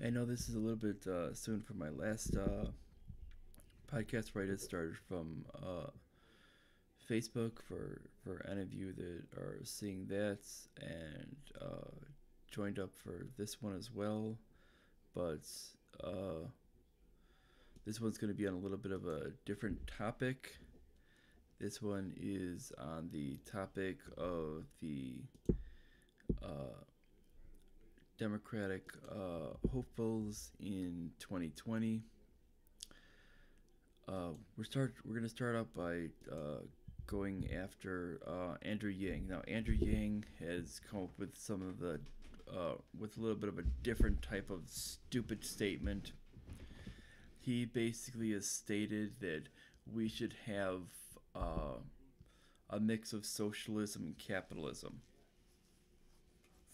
I know this is a little bit soon for my last podcast where I just started from Facebook for any of you that are seeing that and joined up for this one as well. But uh, this one's going to be on a little bit of a different topic. This one is on the topic of the uh, Democratic hopefuls in 2020. We're gonna start out by going after Andrew Yang. Now, Andrew Yang has come up with some of the with a little bit of a different type of stupid statement. He basically has stated that we should have a mix of socialism and capitalism.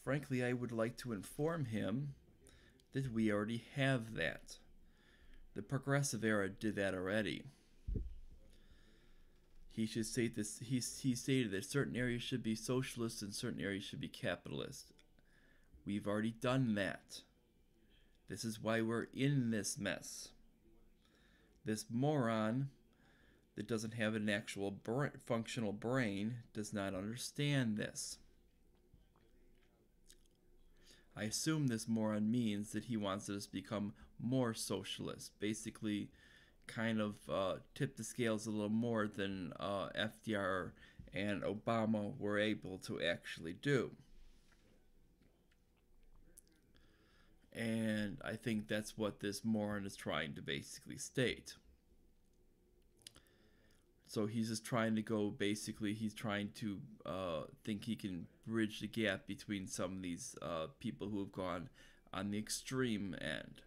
Frankly, I would like to inform him that we already have that. The progressive era did that already. He should state this. He stated that certain areas should be socialist and certain areas should be capitalist. We've already done that. This is why we're in this mess. This moron that doesn't have an actual functional brain does not understand this. I assume this moron means that he wants us to become more socialist. Basically, kind of tip the scales a little more than FDR and Obama were able to actually do. And I think that's what this moron is trying to basically state. So he's just trying to go, basically, he's trying to think he can bridge the gap between some of these people who have gone on the extreme end.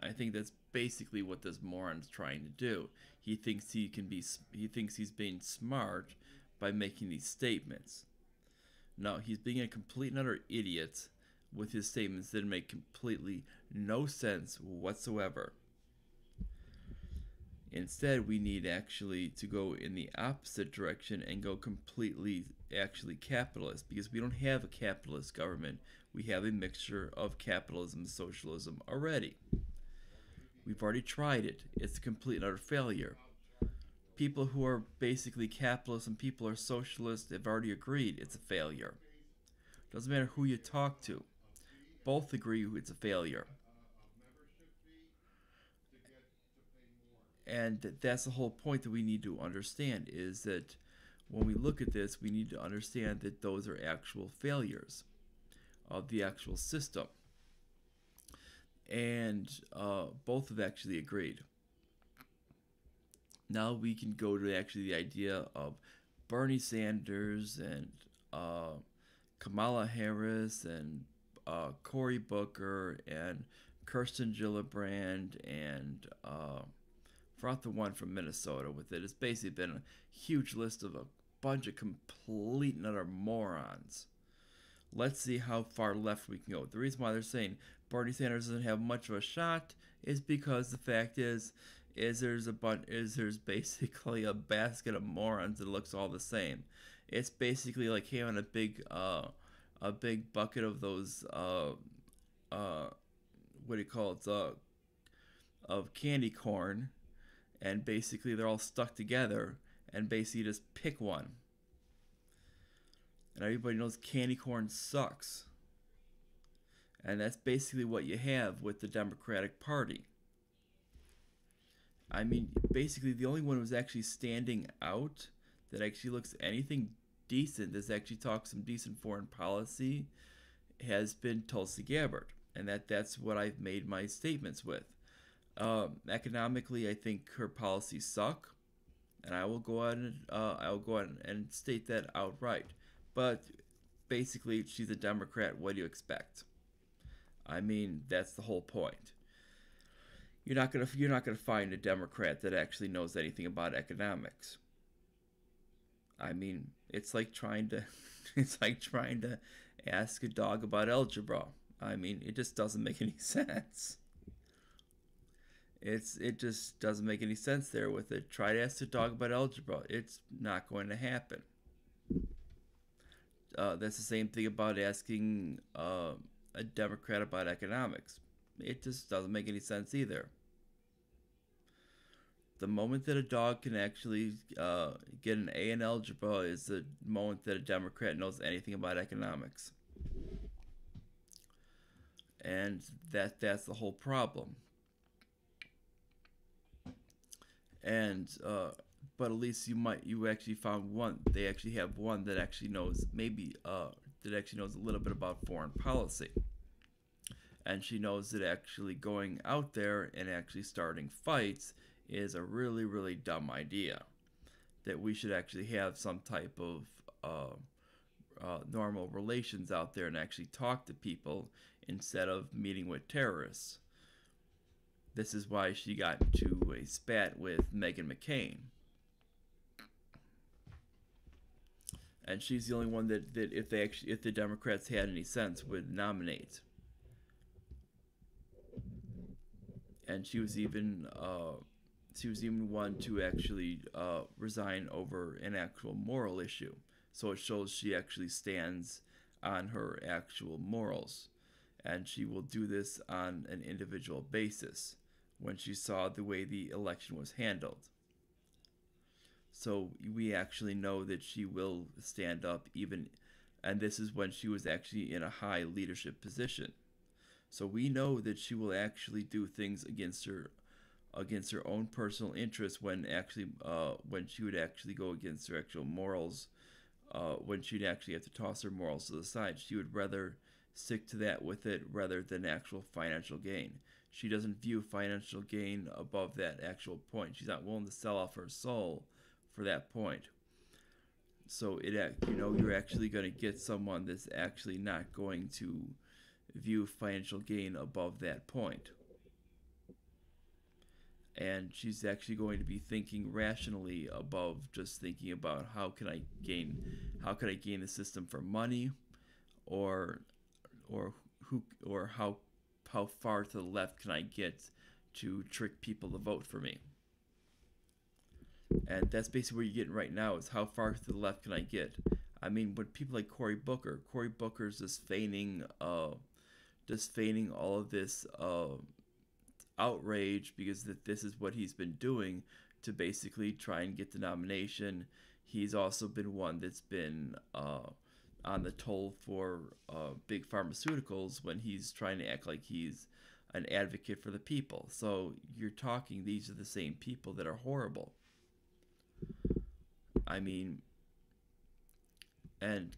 I think that's basically what this moron is trying to do. He thinks he's being smart by making these statements. No, he's being a complete and utter idiot with his statements that make completely no sense whatsoever. Instead, we need actually to go in the opposite direction and go completely actually capitalist, because we don't have a capitalist government. We have a mixture of capitalism and socialism already. We've already tried it. It's a complete and utter failure. People who are basically capitalists and people who are socialists have already agreed it's a failure. Doesn't matter who you talk to. Both agree it's a failure. And that's the whole point that we need to understand, is that when we look at this, we need to understand that those are actual failures of the actual system. And both have actually agreed. Now we can go to actually the idea of Bernie Sanders and Kamala Harris and Cory Booker and Kirsten Gillibrand and brought the one from Minnesota with it. It's basically been a huge list of a bunch of complete and utter morons. Let's see how far left we can go. The reason why they're saying Bernie Sanders doesn't have much of a shot is because the fact is there's basically a basket of morons that looks all the same. It's basically like having a big bucket of those what do you call it, of candy corn, and basically they're all stuck together, and basically just pick one. And everybody knows candy corn sucks. And that's basically what you have with the Democratic Party. I mean, basically the only one who's actually standing out that actually looks anything decent, that actually talks some decent foreign policy, has been Tulsi Gabbard. And that's what I've made my statements with. Economically, I think her policies suck, and I will go out and state that outright. But basically, she's a Democrat. What do you expect? I mean, that's the whole point. You're not gonna find a Democrat that actually knows anything about economics. I mean, it's like trying to ask a dog about algebra. I mean, it just doesn't make any sense. It just doesn't make any sense there with it. Try to ask a dog about algebra. It's not going to happen. That's the same thing about asking a Democrat about economics. It just doesn't make any sense either. The moment that a dog can actually get an A in algebra is the moment that a Democrat knows anything about economics, and that's the whole problem. And but at least you actually found one. They actually have one that actually knows maybe that actually knows a little bit about foreign policy, and she knows that actually going out there and actually starting fights is a really really dumb idea. That we should actually have some type of normal relations out there and actually talk to people instead of meeting with terrorists. This is why she got into a spat with Meghan McCain. And she's the only one that if the Democrats had any sense would nominate. And she was even one to actually resign over an actual moral issue. So it shows she actually stands on her actual morals, and she will do this on an individual basis when she saw the way the election was handled. So we actually know that she will stand up even, and this is when she was actually in a high leadership position. So we know that she will actually do things against her own personal interests when she would actually go against her actual morals, when she'd actually have to toss her morals to the side. She would rather stick to that with it rather than actual financial gain. She doesn't view financial gain above that actual point. She's not willing to sell off her soul for that point. So you're actually going to get someone that's actually not going to view financial gain above that point. And she's actually going to be thinking rationally above just thinking about how can I gain the system for money, or how far to the left can I get to trick people to vote for me. And that's basically where you're getting right now is how far to the left can I get. I mean, with people like Cory Booker's just feigning all of this outrage because this is what he's been doing to basically try and get the nomination. He's also been one that's been on the toll for big pharmaceuticals when he's trying to act like he's an advocate for the people. So you're talking, these are the same people that are horrible. I mean, and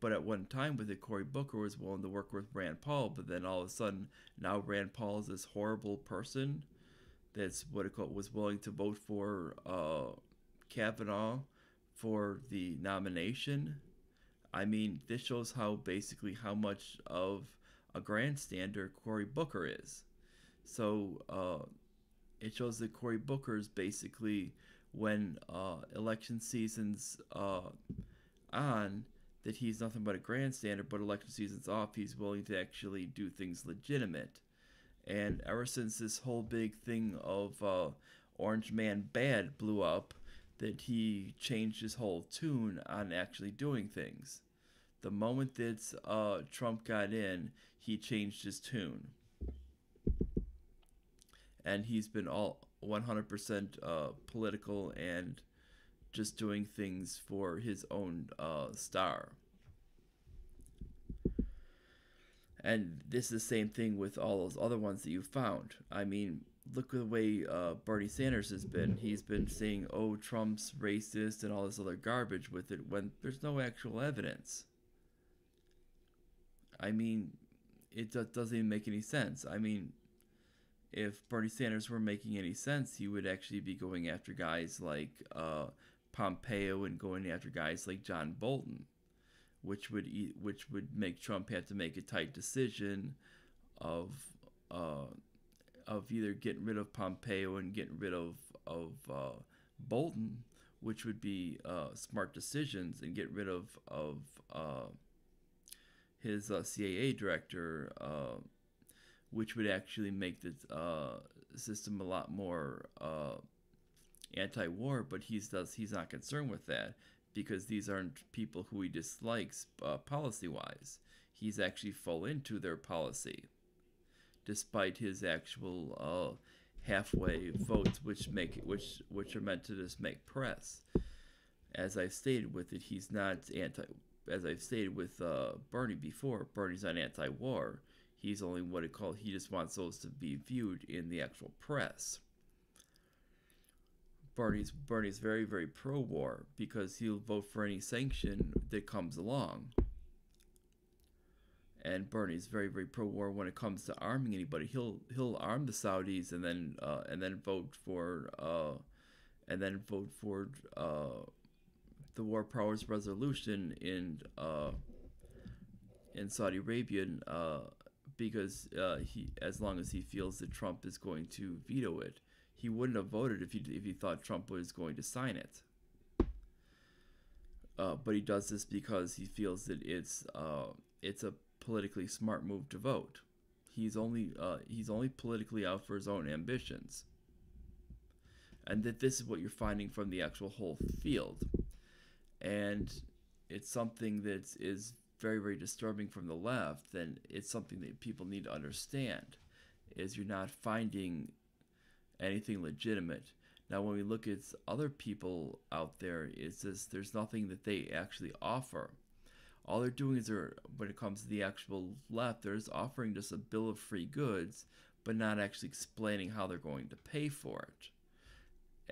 but at one time with it, Cory Booker was willing to work with Rand Paul, but then all of a sudden now Rand Paul is this horrible person that's was willing to vote for Kavanaugh for the nomination. I mean, this shows how much of a grandstander Cory Booker is. So it shows that Cory Booker is basically when election season's on, that he's nothing but a grandstander, but election season's off, he's willing to actually do things legitimate. And ever since this whole big thing of Orange Man Bad blew up, that he changed his whole tune on actually doing things. The moment that Trump got in, he changed his tune. And he's been all 100% political and just doing things for his own star. And this is the same thing with all those other ones that you found. I mean, look at the way Bernie Sanders has been. He's been saying, oh, Trump's racist and all this other garbage with it when there's no actual evidence. I mean, it doesn't even make any sense. I mean, if Bernie Sanders were making any sense, he would actually be going after guys like Pompeo and going after guys like John Bolton, which would make Trump have to make a tight decision of either getting rid of Pompeo and getting rid of Bolton, which would be smart decisions, and get rid of his CIA director, which would actually make the system a lot more anti-war. But he's not concerned with that because these aren't people who he dislikes policy-wise. He's actually full into their policy, despite his actual halfway votes, which are meant to just make press. As I've stated with it, he's not anti. As I've stated with Bernie before, Bernie's not anti-war. He's only what it called. He just wants those to be viewed in the actual press. Bernie's very, very pro-war because he'll vote for any sanction that comes along. And Bernie's very, very pro-war when it comes to arming anybody. He'll arm the Saudis and then vote for the War Powers Resolution in Saudi Arabia because he, as long as he feels that Trump is going to veto it. He wouldn't have voted if he thought Trump was going to sign it. But he does this because he feels that it's a politically smart move to vote. He's only politically out for his own ambitions, and that this is what you're finding from the actual whole field, and it's something that is very, very disturbing from the left, and it's something that people need to understand. Is you're not finding anything legitimate. Now, when we look at other people out there, it's just there's nothing that they actually offer. All they're doing is when it comes to the actual left, they're just offering just a bill of free goods, but not actually explaining how they're going to pay for it.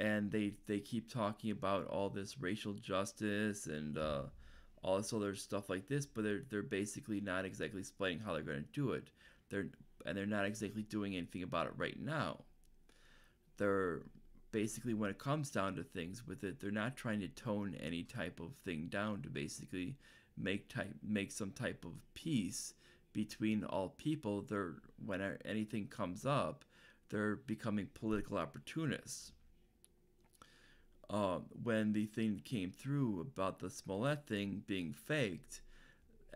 And they keep talking about all this racial justice and all this other stuff like this, but they're basically not exactly explaining how they're going to do it. They're not exactly doing anything about it right now. They're basically, when it comes down to things with it, they're not trying to tone any type of thing down to basically make some type of peace between all people. When anything comes up, they're becoming political opportunists. When the thing came through about the Smollett thing being faked,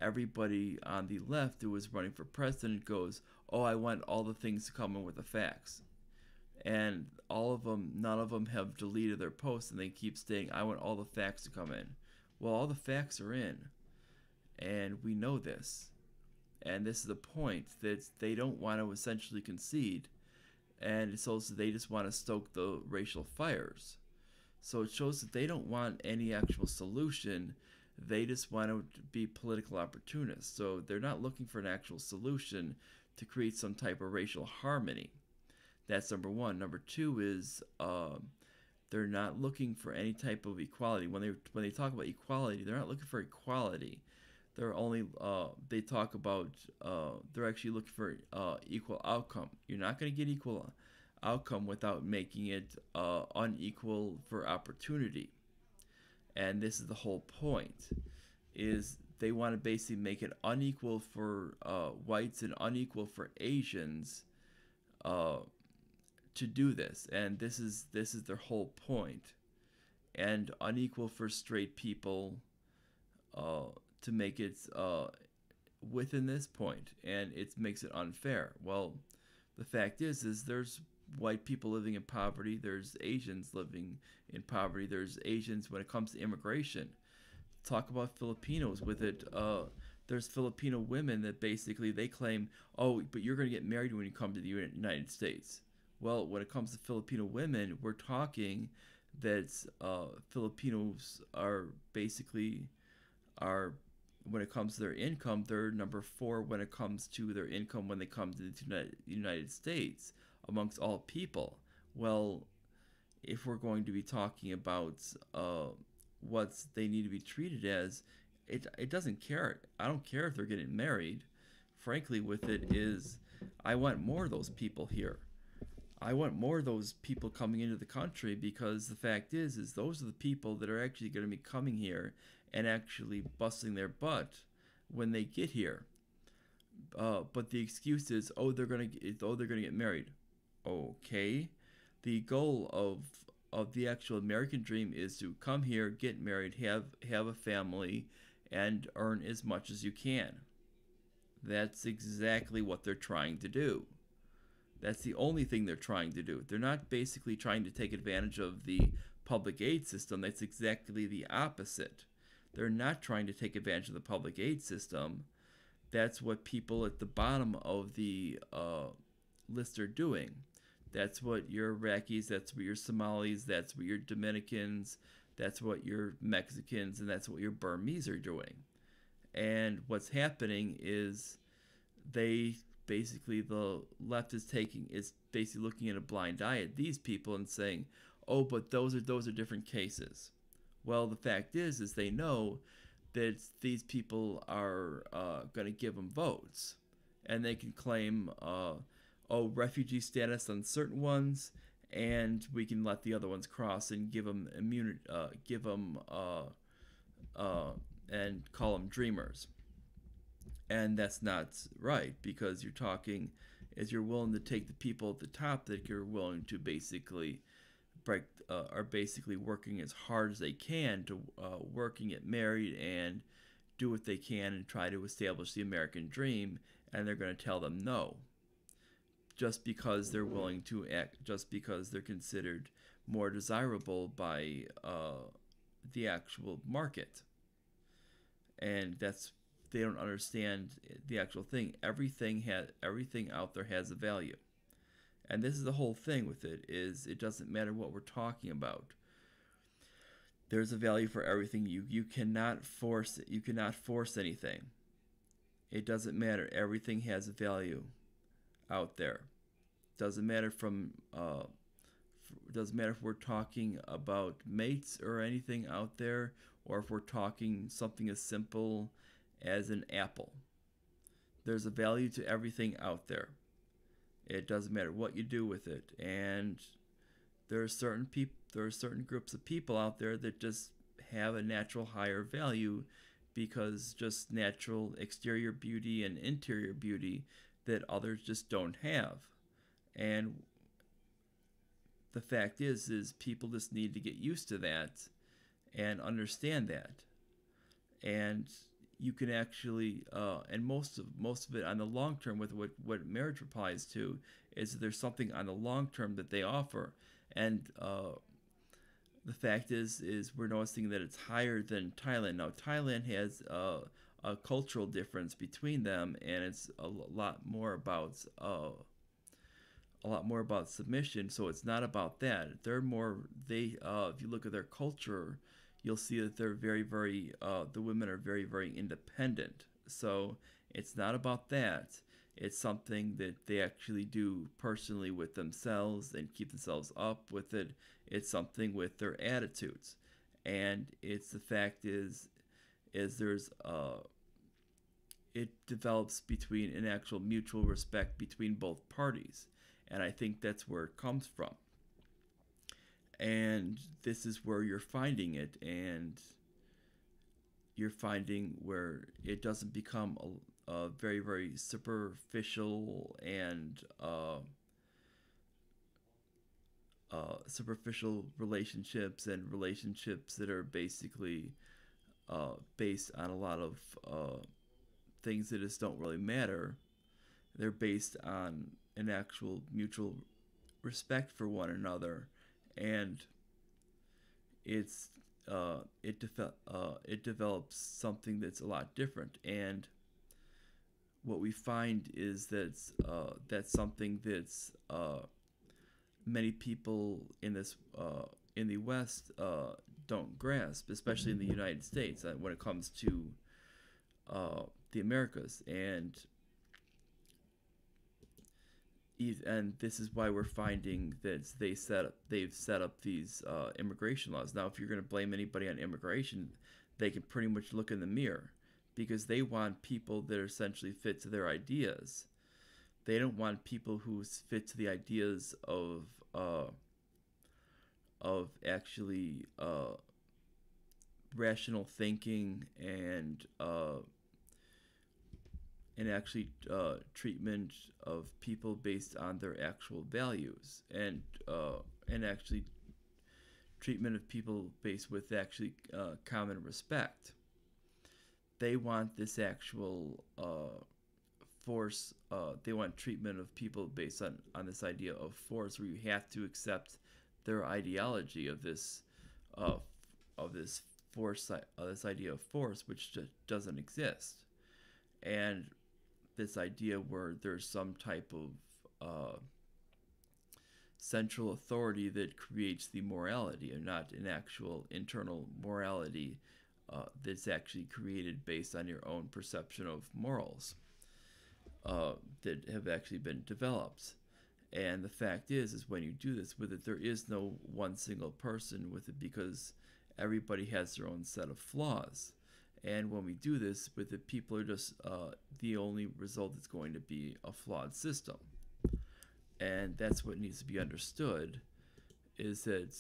everybody on the left who was running for president goes, "Oh, I want all the things to come in with the facts." And none of them have deleted their posts, and they keep saying, "I want all the facts to come in." Well, all the facts are in, and we know this. And this is the point, that they don't want to essentially concede, and it's also they just want to stoke the racial fires. So it shows that they don't want any actual solution. They just want to be political opportunists. So they're not looking for an actual solution to create some type of racial harmony. That's number one. Number two is they're not looking for any type of equality. When they talk about equality, they're not looking for equality. They're only they talk about they're actually looking for equal outcome. You're not going to get equal outcome without making it unequal for opportunity. And this is the whole point, is they want to basically make it unequal for whites and unequal for Asians to do this. And this is their whole point. And unequal for straight people to make it within this point, and it makes it unfair. Well, the fact is there's white people living in poverty, there's Asians living in poverty, there's Asians when it comes to immigration. Talk about Filipinos with it. There's Filipino women that basically they claim, "Oh, but you're going to get married when you come to the United States." Well, when it comes to Filipino women, we're talking that Filipinos are basically when it comes to their income, they're number 4 when it comes to their income when they come to the United States amongst all people. Well, if we're going to be talking about what they need to be treated as, it doesn't care. I don't care if they're getting married. Frankly, with it is, I want more of those people here. I want more of those people coming into the country, because the fact is those are the people that are actually going to be coming here and actually busting their butt when they get here. But the excuse is, they're gonna get married. Okay, the goal of the actual American dream is to come here, get married, have a family, and earn as much as you can. That's exactly what they're trying to do. That's the only thing they're trying to do. They're not basically trying to take advantage of the public aid system. That's exactly the opposite. They're not trying to take advantage of the public aid system. That's what people at the bottom of the list are doing. That's what your Iraqis, that's what your Somalis, that's what your Dominicans, that's what your Mexicans, and that's what your Burmese are doing. And what's happening is they basically, the left is basically looking in a blind eye at these people and saying, oh, but those are different cases. Well, the fact is they know that these people are going to give them votes, and they can claim, oh, refugee status on certain ones, and we can let the other ones cross and give them immunity, uh, and call them dreamers. And that's not right, because you're talking, as you're willing to take the people at the top that you're willing to basically break, are basically working as hard as they can to working get married and do what they can and try to establish the American dream, and they're going to tell them no, just because they're willing to act, just because they're considered more desirable by the actual market. And that's, they don't understand the actual thing. Everything out there has a value. And this is the whole thing with it, is it doesn't matter what we're talking about. There's a value for everything. You cannot force it. You cannot force anything. It doesn't matter. Everything has a value out there. Doesn't matter from doesn't matter if we're talking about mates or anything out there, or if we're talking something as simple as an apple. There's a value to everything out there. It doesn't matter what you do with it. And there are certain groups of people out there that just have a natural higher value, because just natural exterior beauty and interior beauty that others just don't have. And the fact is people just need to get used to that and understand that. And you can actually, and most of it on the long term, with what marriage applies to, is that there's something on the long term that they offer. And the fact is we're noticing that it's higher than Thailand. Now, Thailand has a cultural difference between them, and it's a lot more about submission. So it's not about that. They're more, if you look at their culture, you'll see that they're very the women are very independent. So it's not about that. It's something that they actually do personally with themselves and keep themselves up with it. It's something with their attitudes. And it's, the fact is there's it develops between an actual mutual respect between both parties. And I think that's where it comes from. And this is where you're finding it, and you're finding where it doesn't become a very superficial and superficial relationships, and relationships that are basically based on a lot of things that just don't really matter. They're based on an actual mutual respect for one another, and it develops something that's a lot different. And what we find is that that's something that's many people in the West don't grasp, especially in the United States, when it comes to the Americas. And this is why we're finding that they've set up these immigration laws. Now, if you're going to blame anybody on immigration, they can pretty much look in the mirror, because they want people that are essentially fit to their ideas. They don't want people who fit to the ideas of actually rational thinking and actually treatment of people based on their actual values, and actually treatment of people based with actually common respect. They want this actual force. They want treatment of people based on this idea of force, where you have to accept their ideology of this force, this idea of force, which just doesn't exist. And this idea where there's some type of central authority that creates the morality, and not an actual internal morality that's actually created based on your own perception of morals that have actually been developed. And the fact is when you do this with it, there is no one single person with it, because everybody has their own set of flaws. And when we do this with it, people are just the only result is going to be a flawed system. And that's what needs to be understood, is that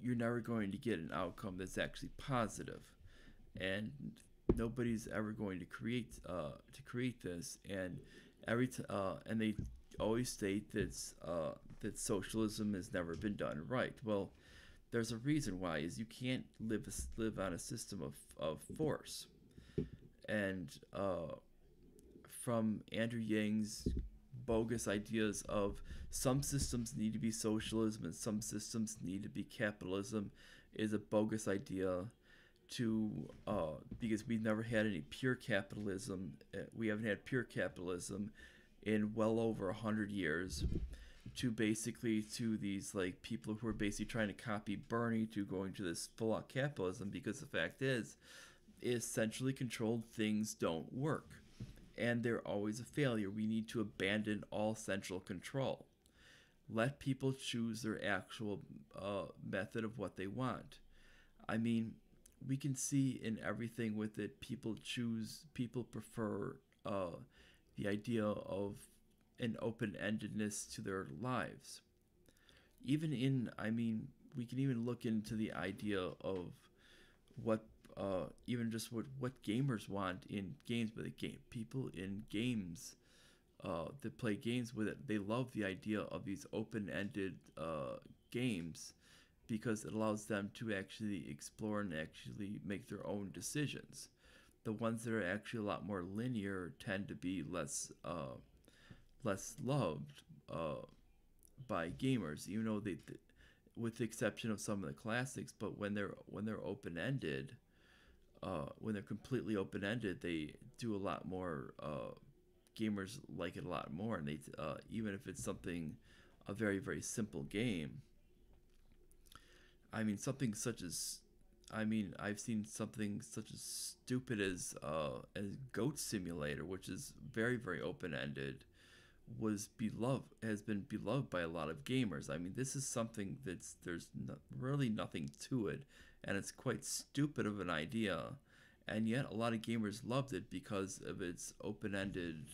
you're never going to get an outcome that's actually positive, and nobody's ever going to create this. And and they always state that socialism has never been done right. Well, there's a reason why. Is you can't live on a system of force. And from Andrew Yang's bogus ideas of some systems need to be socialism and some systems need to be capitalism is a bogus idea, to because we've never had any pure capitalism. We haven't had pure capitalism in well over 100 years. To these like people who are basically trying to copy Bernie to going to this full out capitalism, because the fact is centrally controlled things don't work, and they're always a failure. We need to abandon all central control. Let people choose their actual method of what they want. I mean, we can see in everything with it, people prefer the idea of an open-endedness to their lives. We can even look into the idea of what even just what gamers want in games. But people in games that play games with it, they love the idea of these open-ended games, because it allows them to actually explore and actually make their own decisions. The ones that are actually a lot more linear tend to be less loved by gamers, even though with the exception of some of the classics. But when they're open ended, when they're completely open ended, they do a lot more. Gamers like it a lot more, and they even if it's a very very simple game. I mean, something such as, I've seen something such as stupid as Goat Simulator, which is very very open ended, has been beloved by a lot of gamers. I mean, this is something there's really nothing to it, and it's quite stupid of an idea, and yet a lot of gamers loved it because of its open-ended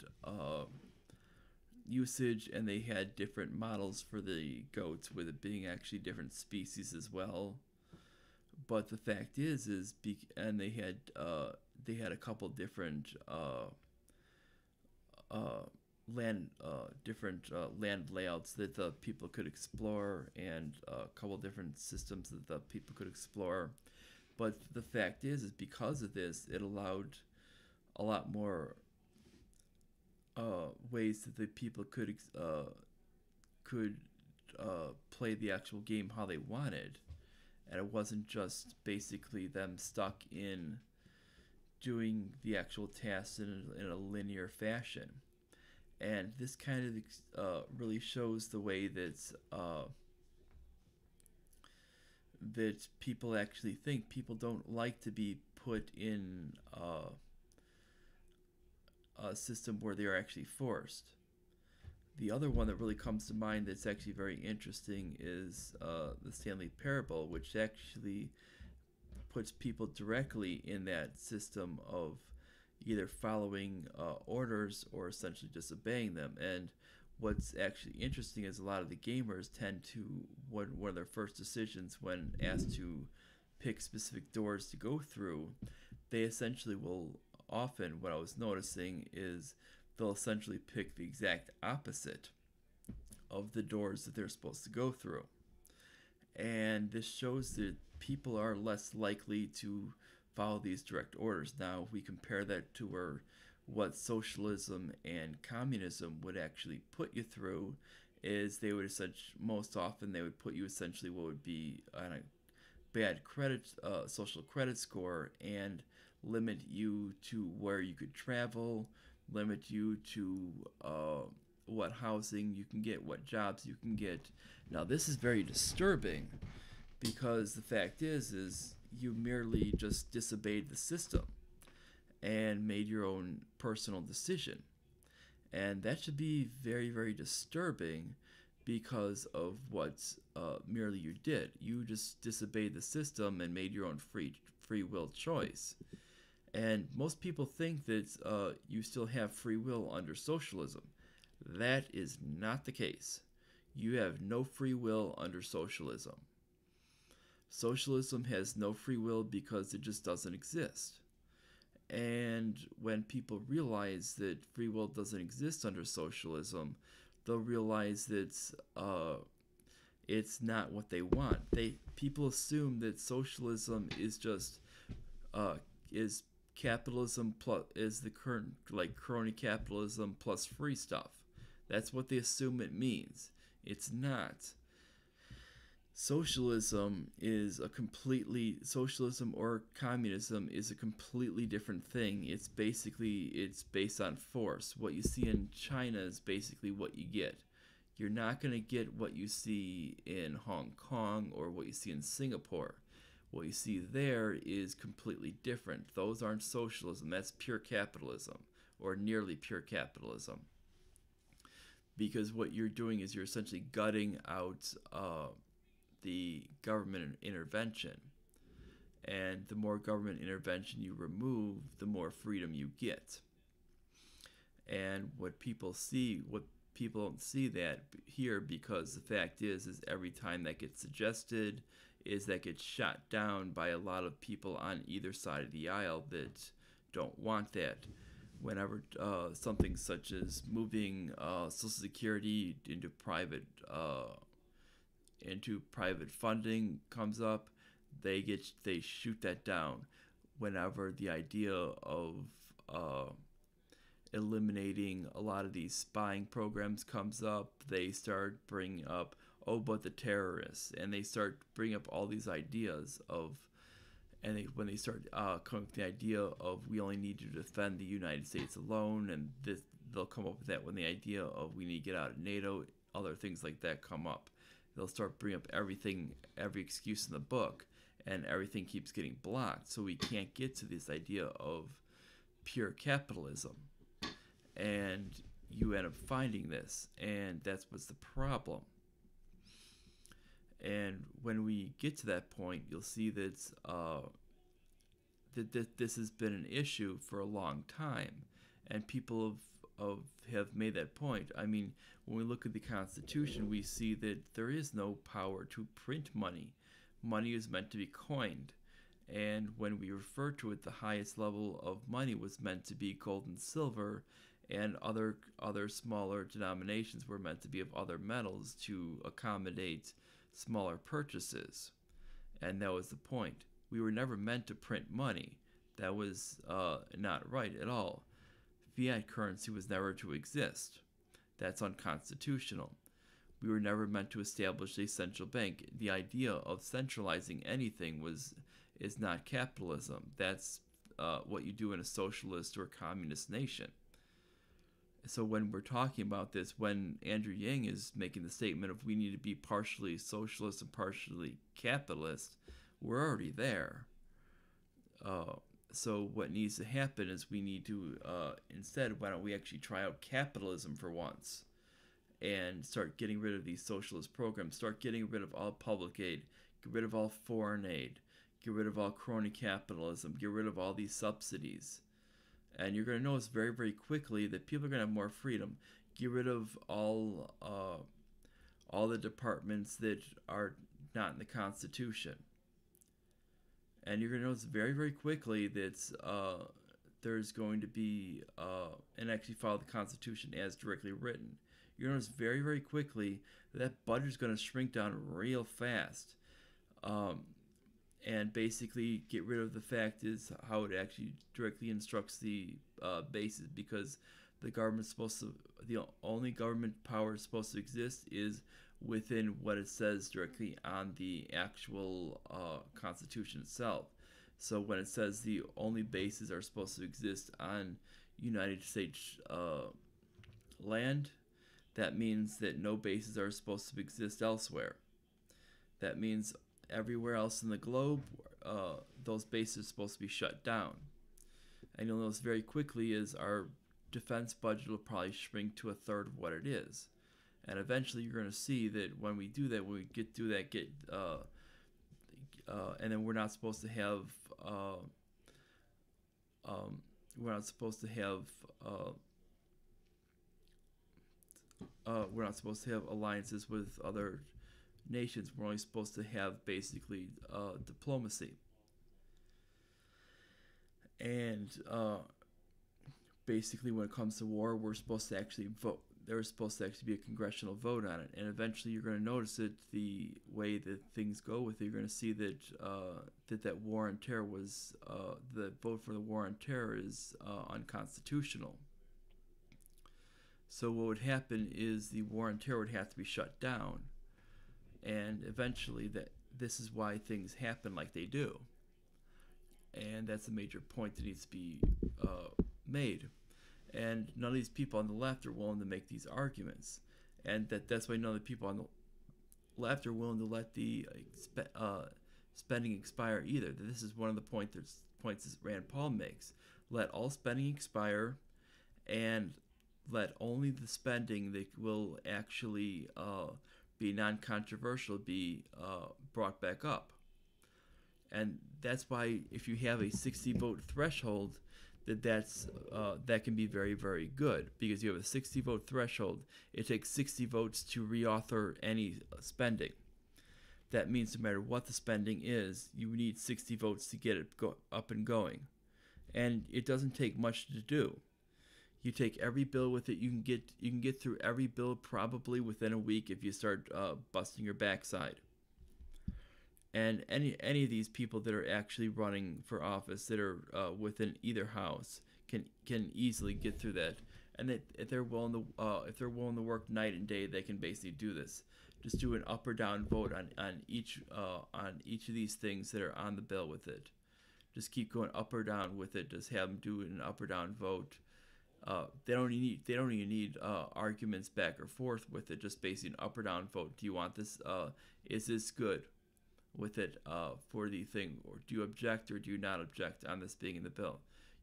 usage, and they had different models for the goats, with it being actually different species as well. But the fact and they had a couple different land layouts that the people could explore, and a couple different systems that the people could explore. But the fact is because of this, it allowed a lot more ways that the people could play the actual game how they wanted, and it wasn't just basically them stuck in doing the actual tasks in a linear fashion. And this kind of really shows the way that that people actually think. People don't like to be put in a system where they are actually forced. The other one that really comes to mind that's actually very interesting is the Stanley Parable, which actually puts people directly in that system of either following orders or essentially disobeying them. And what's actually interesting is a lot of the gamers tend to, one of their first decisions when asked to pick specific doors to go through, they essentially will often, what I was noticing is they'll essentially pick the exact opposite of the doors that they're supposed to go through. And this shows that people are less likely to follow these direct orders. Now, if we compare that to what socialism and communism would actually put you through, is they would most often they would put you essentially what would be on a bad social credit score, and limit you to where you could travel, limit you to what housing you can get, what jobs you can get. Now, this is very disturbing because the fact is you merely just disobeyed the system and made your own personal decision. And that should be very, very disturbing because of what merely you did. You just disobeyed the system and made your own free will choice. And most people think that you still have free will under socialism. That is not the case. You have no free will under socialism. Socialism has no free will because it just doesn't exist. And when people realize that free will doesn't exist under socialism, they'll realize that it's not what they want. People assume that socialism is just is capitalism plus is the current like crony capitalism plus free stuff. That's what they assume it means. It's not. Socialism or communism is a completely different thing. It's based on force. What you see in China is basically what you get. You're not going to get what you see in Hong Kong or what you see in Singapore. What you see there is completely different. Those aren't socialism. That's pure capitalism or nearly pure capitalism. Because what you're doing is you're essentially gutting out the government intervention. And the more government intervention you remove, the more freedom you get. And what people don't see that here, because the fact is every time that gets suggested is that gets shot down by a lot of people on either side of the aisle that don't want that. Whenever something such as moving Social Security into private funding comes up, they shoot that down. Whenever the idea of eliminating a lot of these spying programs comes up, they start bringing up, but the terrorists, and they start bringing up all these ideas of, and when they start coming up with the idea of we only need to defend the United States alone, and they'll come up with that when the idea of we need to get out of NATO, other things like that come up. They'll start bringing up every excuse in the book, and everything keeps getting blocked. So we can't get to this idea of pure capitalism. And you end up finding this, and that's what's the problem. And when we get to that point, you'll see that this has been an issue for a long time, and people have made that point. I mean, when we look at the Constitution, we see that there is no power to print money. Money is meant to be coined, and when we refer to it, the highest level of money was meant to be gold and silver, and other smaller denominations were meant to be of other metals to accommodate smaller purchases. And that was the point. We were never meant to print money. That was not right at all. Fiat currency was never to exist. That's unconstitutional. We were never meant to establish a central bank. The idea of centralizing anything is not capitalism. That's what you do in a socialist or communist nation. So when we're talking about this, when Andrew Yang is making the statement of we need to be partially socialist and partially capitalist, we're already there. So what needs to happen is we need to, instead, why don't we actually try out capitalism for once and start getting rid of these socialist programs, start getting rid of all public aid, get rid of all foreign aid, get rid of all crony capitalism, get rid of all these subsidies. And you're going to notice very, very quickly that people are going to have more freedom. Get rid of all the departments that are not in the Constitution. And you're going to notice very, very quickly that there's going to be, and actually follow the Constitution as directly written. You're going to notice very, very quickly that budget is going to shrink down real fast. And basically get rid of the fact is how it actually directly instructs the bases, because the only government power supposed to exist is within what it says directly on the actual Constitution itself. So when it says the only bases are supposed to exist on United States land, that means that no bases are supposed to exist elsewhere. That means everywhere else in the globe, those bases are supposed to be shut down. And you'll notice very quickly is our defense budget will probably shrink to a third of what it is. And eventually you're going to see that when we do that, when we get through that, and then we're not supposed to have, we're not supposed to have, we're not supposed to have alliances with other nations. We're only supposed to have basically diplomacy. And basically, when it comes to war, we're supposed to actually vote. There's supposed to actually be a congressional vote on it, and eventually, you're going to notice that the way that things go with it, you're going to see that that war on terror was the vote for the war on terror is unconstitutional. So what would happen is the war on terror would have to be shut down, and eventually, this is why things happen like they do, and that's a major point that needs to be made. And none of these people on the left are willing to make these arguments, and that's why none of the people on the left are willing to let the spending expire either. This is one of the points that Rand Paul makes. Let all spending expire, and let only the spending that will actually be non-controversial be brought back up. And that's why if you have a 60 vote threshold, that can be very, very good, because you have a 60 vote threshold. It takes 60 votes to reauthor any spending. That means no matter what the spending is, you need 60 votes to get it up and going, and it doesn't take much to do. You take every bill with it. You can get through every bill probably within a week if you start busting your backside. And any of these people that are actually running for office that are within either house can easily get through that. And if they're willing to work night and day, they can basically do this. Just do an up or down vote on each of these things that are on the bill with it. Just keep going up or down with it. Just have them do an up or down vote. They don't even need arguments back or forth with it. Just basically an up or down vote. Do you want this? Is this good with it for the thing, or do you object or do you not object on this being in the bill?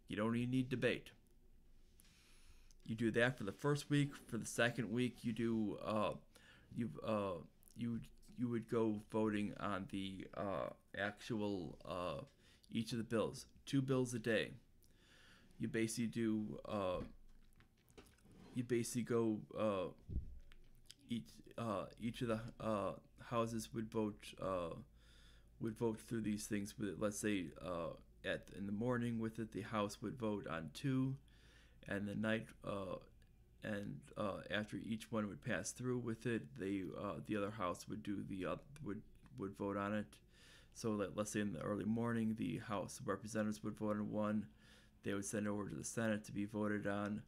You don't even need debate. You do that for the first week. For the second week, you do you would go voting on the actual each of the bills. 2 bills a day. You basically do. You basically go. Each of the houses would vote through these things with it. Let's say in the morning with it, the House would vote on 2, and the night after each one would pass through with it, the other House would do would vote on it. So let's say in the early morning, the House of Representatives would vote on 1. They would send it over to the Senate to be voted on,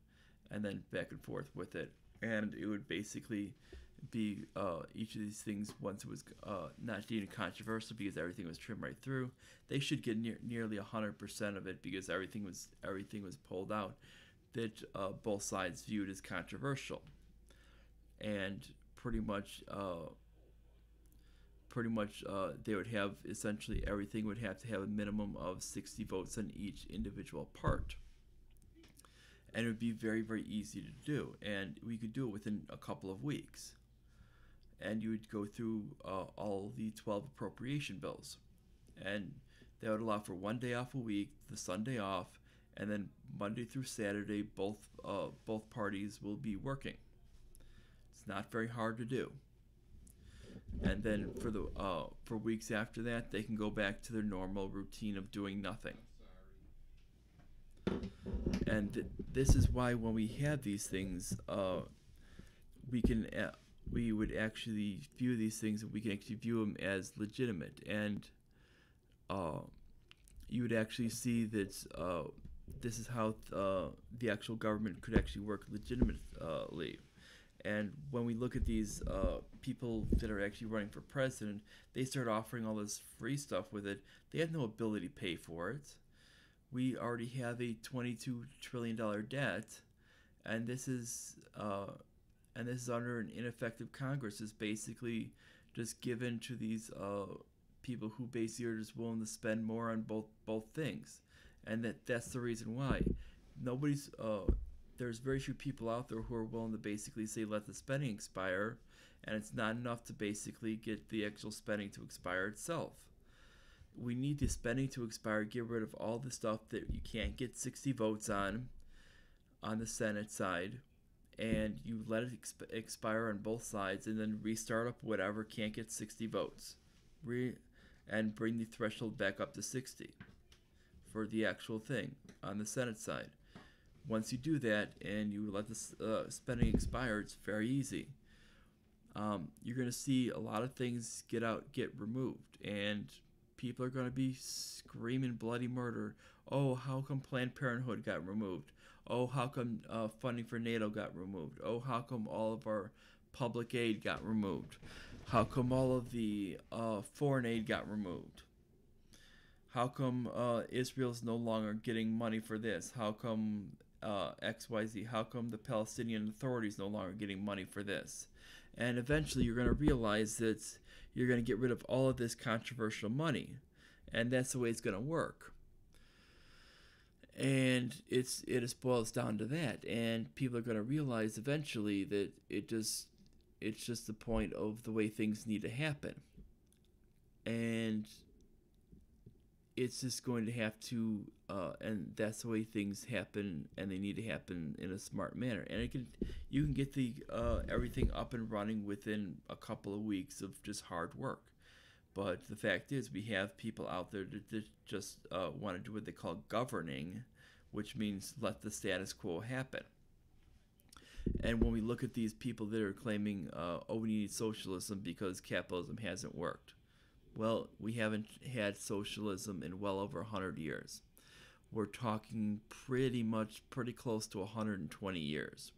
and then back and forth with it. And it would basically be each of these things, once it was not deemed controversial because everything was trimmed right through, they should get nearly 100% of it, because everything was pulled out that both sides viewed as controversial. And pretty much they would have, essentially everything would have to have a minimum of 60 votes on each individual part. And it would be very, very easy to do, and we could do it within a couple of weeks. And you would go through all the 12 appropriation bills, and that would allow for 1 day off a week, the Sunday off, and then Monday through Saturday, both parties will be working. It's not very hard to do. And then for weeks after that, they can go back to their normal routine of doing nothing. And this is why when we have these things, we would actually view these things, and we can actually view them as legitimate. And you would actually see that this is how the actual government could actually work legitimately. And when we look at these people that are actually running for president, they start offering all this free stuff with it. They have no ability to pay for it. We already have a $22 trillion debt, and this is under an ineffective Congress. Is basically just given to these people who basically are just willing to spend more on both things, and that's the reason why nobody's there's very few people out there who are willing to basically say let the spending expire, and it's not enough to basically get the actual spending to expire itself. We need the spending to expire, get rid of all the stuff that you can't get 60 votes on the Senate side, and you let it expire on both sides, and then restart up whatever can't get 60 votes, and bring the threshold back up to 60 for the actual thing on the Senate side. Once you do that and you let the spending expire, it's very easy. You're going to see a lot of things get removed, and people are going to be screaming bloody murder. Oh, how come Planned Parenthood got removed? Oh, how come funding for NATO got removed? Oh, how come all of our public aid got removed? How come all of the foreign aid got removed? How come Israel's no longer getting money for this? How come XYZ? How come the Palestinian Authority is no longer getting money for this? And eventually you're going to realize that you're going to get rid of all of this controversial money. And that's the way it's going to work. And it just boils down to that. And people are going to realize eventually that it's just the point of the way things need to happen. And it's just going to have to, and that's the way things happen, and they need to happen in a smart manner. And you can get the everything up and running within a couple of weeks of just hard work. But the fact is, we have people out there that just want to do what they call governing, which means let the status quo happen. And when we look at these people that are claiming, we need socialism because capitalism hasn't worked. Well, we haven't had socialism in well over 100 years. We're talking pretty close to 120 years.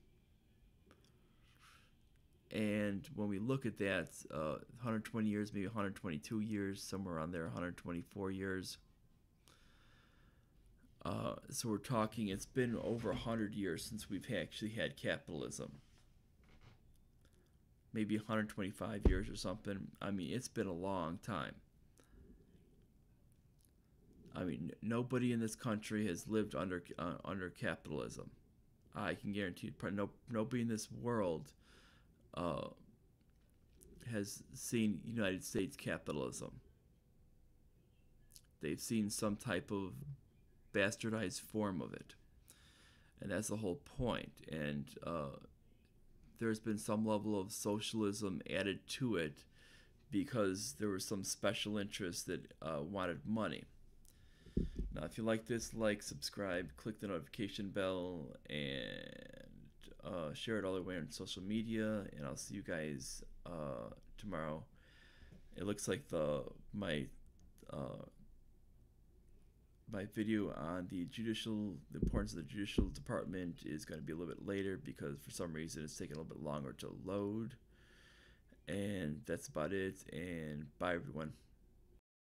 And when we look at that, 120 years, maybe 122 years, somewhere around there, 124 years. So we're talking, it's been over 100 years since we've actually had capitalism. Maybe 125 years or something. I mean, it's been a long time. I mean, nobody in this country has lived under capitalism. I can guarantee you, nobody in this world has seen United States capitalism. They've seen some type of bastardized form of it, and that's the whole point. And there's been some level of socialism added to it because there was some special interest that wanted money. Now, if you like this, subscribe, click the notification bell, and share it all the way on social media. And I'll see you guys tomorrow. It looks like my video on the importance of the judicial department is going to be a little bit later because for some reason it's taking a little bit longer to load. And that's about it. And bye, everyone.